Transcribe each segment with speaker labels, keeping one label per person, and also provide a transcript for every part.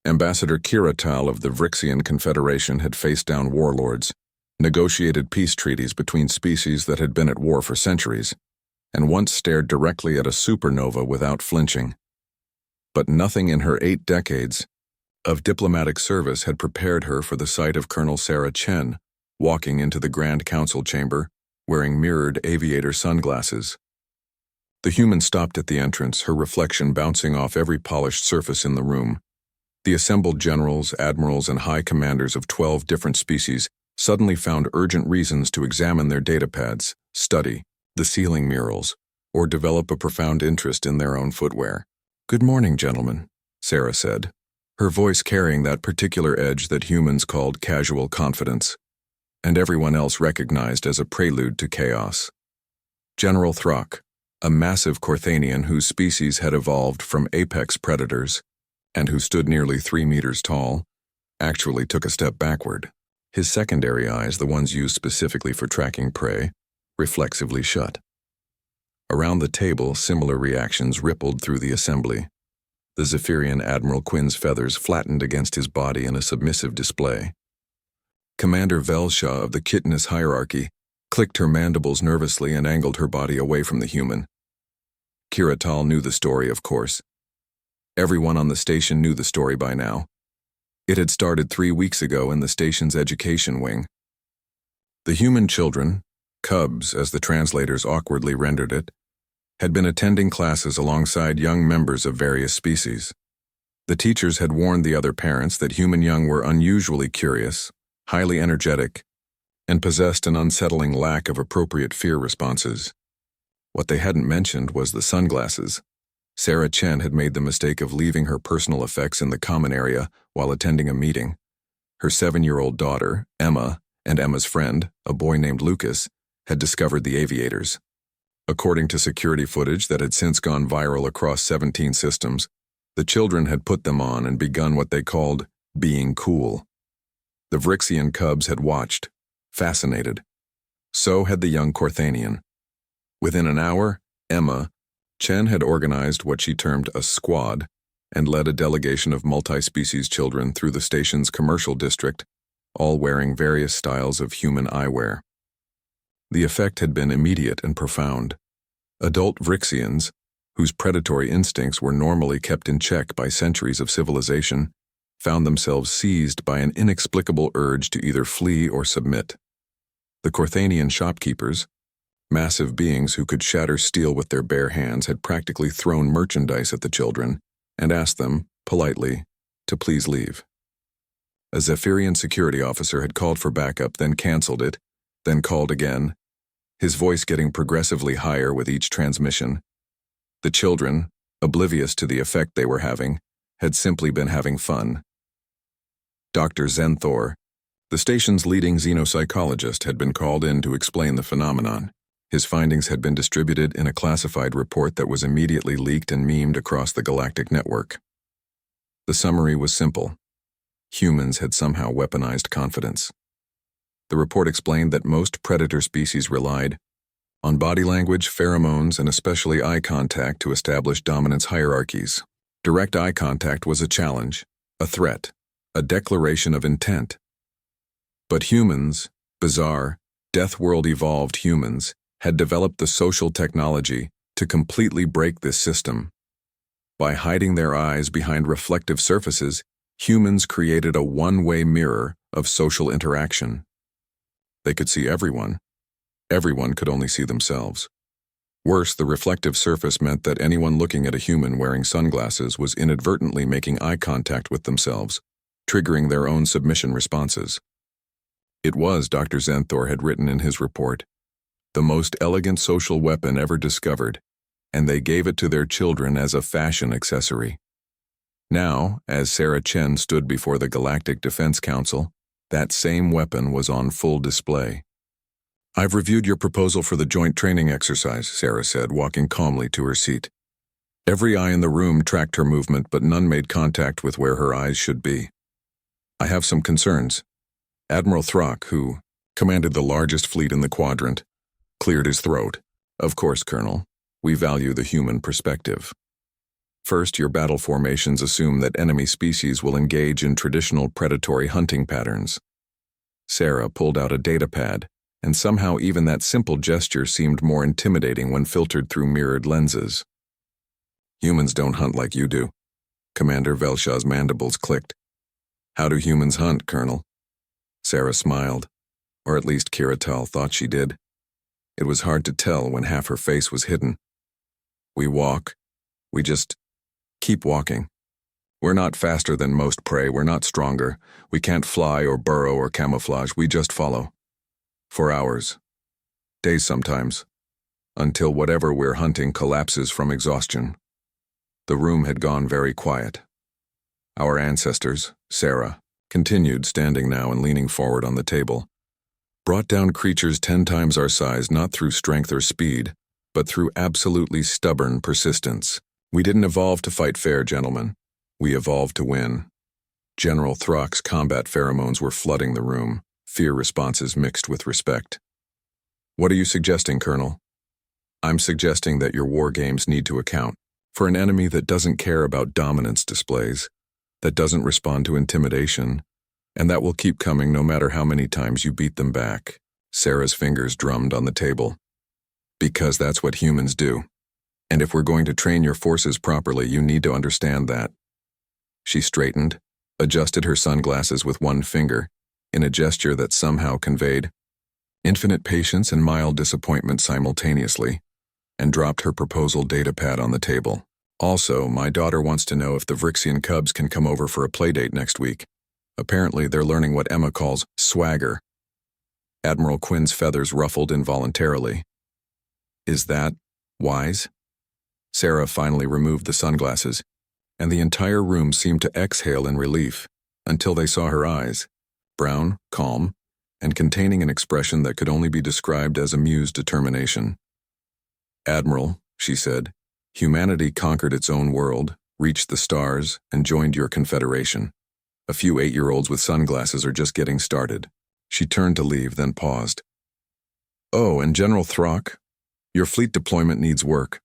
Speaker 1: Ambassador Kiratal of the Vrixian Confederation had faced down warlords, negotiated peace treaties between species that had been at war for centuries, and once stared directly at a supernova without flinching. But nothing in her 8 decades of diplomatic service had prepared her for the sight of Colonel Sarah Chen walking into the Grand Council chamber, wearing mirrored aviator sunglasses. The human stopped at the entrance, her reflection bouncing off every polished surface in the room. The assembled generals, admirals, and high commanders of 12 different species suddenly found urgent reasons to examine their datapads, study the ceiling murals, or develop a profound interest in their own footwear. "Good morning, gentlemen," Sarah said, her voice carrying that particular edge that humans called casual confidence, and everyone else recognized as a prelude to chaos. General Throck, a massive Corthanian whose species had evolved from apex predators, and who stood nearly 3 meters tall, actually took a step backward. His secondary eyes, the ones used specifically for tracking prey, reflexively shut. Around the table, similar reactions rippled through the assembly. The Zephyrian Admiral Quinn's feathers flattened against his body in a submissive display. Commander Velshaw of the Kitness hierarchy clicked her mandibles nervously and angled her body away from the human. Kiratal knew the story, of course. Everyone on the station knew the story by now. It had started 3 weeks ago in the station's education wing. The human children, cubs as the translators awkwardly rendered it, had been attending classes alongside young members of various species. The teachers had warned the other parents that human young were unusually curious, highly energetic, and possessed an unsettling lack of appropriate fear responses. What they hadn't mentioned was the sunglasses. Sarah Chen had made the mistake of leaving her personal effects in the common area while attending a meeting. Her 7-year-old daughter, Emma, and Emma's friend, a boy named Lucas, had discovered the aviators. According to security footage that had since gone viral across 17 systems, the children had put them on and begun what they called being cool. The Vrixian cubs had watched, fascinated. So had the young Corthanian. Within an hour, Emma, Chen had organized what she termed a squad and led a delegation of multi-species children through the station's commercial district, all wearing various styles of human eyewear. The effect had been immediate and profound. Adult Vrixians, whose predatory instincts were normally kept in check by centuries of civilization, found themselves seized by an inexplicable urge to either flee or submit. The Corthanian shopkeepers, massive beings who could shatter steel with their bare hands, had practically thrown merchandise at the children and asked them, politely, to please leave. A Zephyrian security officer had called for backup, then canceled it, then called again, his voice getting progressively higher with each transmission. The children, oblivious to the effect they were having, had simply been having fun. Dr. Zenthor, the station's leading xenopsychologist, had been called in to explain the phenomenon. His findings had been distributed in a classified report that was immediately leaked and memed across the galactic network. The summary was simple. Humans had somehow weaponized confidence. The report explained that most predator species relied on body language, pheromones, and especially eye contact to establish dominance hierarchies. Direct eye contact was a challenge, a threat, a declaration of intent. But humans, bizarre, Death World-evolved humans, had developed the social technology to completely break this system. By hiding their eyes behind reflective surfaces, humans created a one-way mirror of social interaction. They could see everyone. Everyone could only see themselves. Worse, the reflective surface meant that anyone looking at a human wearing sunglasses was inadvertently making eye contact with themselves, triggering their own submission responses. It was, Dr. Zenthor had written in his report, the most elegant social weapon ever discovered, and they gave it to their children as a fashion accessory. Now, as Sarah Chen stood before the Galactic Defense Council, that same weapon was on full display. "I've reviewed your proposal for the joint training exercise," Sarah said, walking calmly to her seat. Every eye in the room tracked her movement, but none made contact with where her eyes should be. "I have some concerns." Admiral Throck, who commanded the largest fleet in the quadrant, cleared his throat. "Of course, Colonel. We value the human perspective." First, your battle formations assume that enemy species will engage in traditional predatory hunting patterns. Sarah pulled out a datapad, and somehow even that simple gesture seemed more intimidating when filtered through mirrored lenses. Humans don't hunt like you do. Commander Velshaw's mandibles clicked. How do humans hunt, Colonel? Sarah smiled, or at least Kiratal thought she did. It was hard to tell when half her face was hidden. We walk. We just keep walking. We're not faster than most prey, we're not stronger. We can't fly or burrow or camouflage, we just follow. For hours. Days sometimes. Until whatever we're hunting collapses from exhaustion. The room had gone very quiet. Our ancestors, Sarah, continued, standing now and leaning forward on the table, brought down creatures 10 times our size not through strength or speed, but through absolutely stubborn persistence. We didn't evolve to fight fair, gentlemen. We evolved to win. General Throck's combat pheromones were flooding the room, fear responses mixed with respect. What are you suggesting, Colonel? I'm suggesting that your war games need to account for an enemy that doesn't care about dominance displays, that doesn't respond to intimidation, and that will keep coming no matter how many times you beat them back. Sarah's fingers drummed on the table. Because that's what humans do. And if we're going to train your forces properly, you need to understand that. She straightened, adjusted her sunglasses with one finger, in a gesture that somehow conveyed infinite patience and mild disappointment simultaneously, and dropped her proposal datapad on the table. Also, my daughter wants to know if the Vrixian cubs can come over for a playdate next week. Apparently, they're learning what Emma calls swagger. Admiral Quinn's feathers ruffled involuntarily. Is that wise? Sarah finally removed the sunglasses, and the entire room seemed to exhale in relief, until they saw her eyes, brown, calm, and containing an expression that could only be described as amused determination. Admiral, she said, humanity conquered its own world, reached the stars, and joined your confederation. A few 8-year-olds with sunglasses are just getting started. She turned to leave, then paused. Oh, and General Throck, your fleet deployment needs work.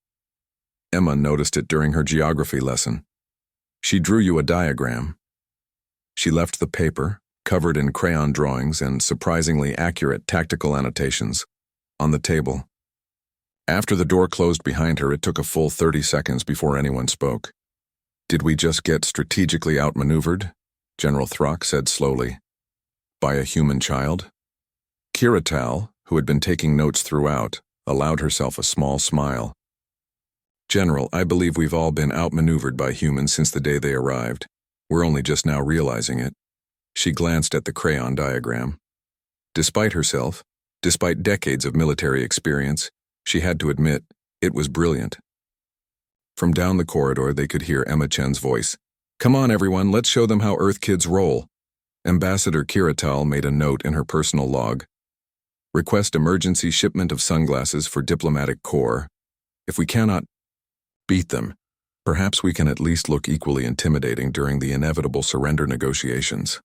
Speaker 1: Emma noticed it during her geography lesson. She drew you a diagram. She left the paper, covered in crayon drawings and surprisingly accurate tactical annotations, on the table. After the door closed behind her, it took a full 30 seconds before anyone spoke. Did we just get strategically outmaneuvered? General Throck said slowly. By a human child? Kiratal, who had been taking notes throughout, allowed herself a small smile. General, I believe we've all been outmaneuvered by humans since the day they arrived. We're only just now realizing it. She glanced at the crayon diagram. Despite herself, despite decades of military experience, she had to admit, it was brilliant. From down the corridor, they could hear Emma Chen's voice. Come on, everyone, let's show them how Earth kids roll. Ambassador Kiratal made a note in her personal log. Request emergency shipment of sunglasses for diplomatic corps. If we cannot beat them, perhaps we can at least look equally intimidating during the inevitable surrender negotiations.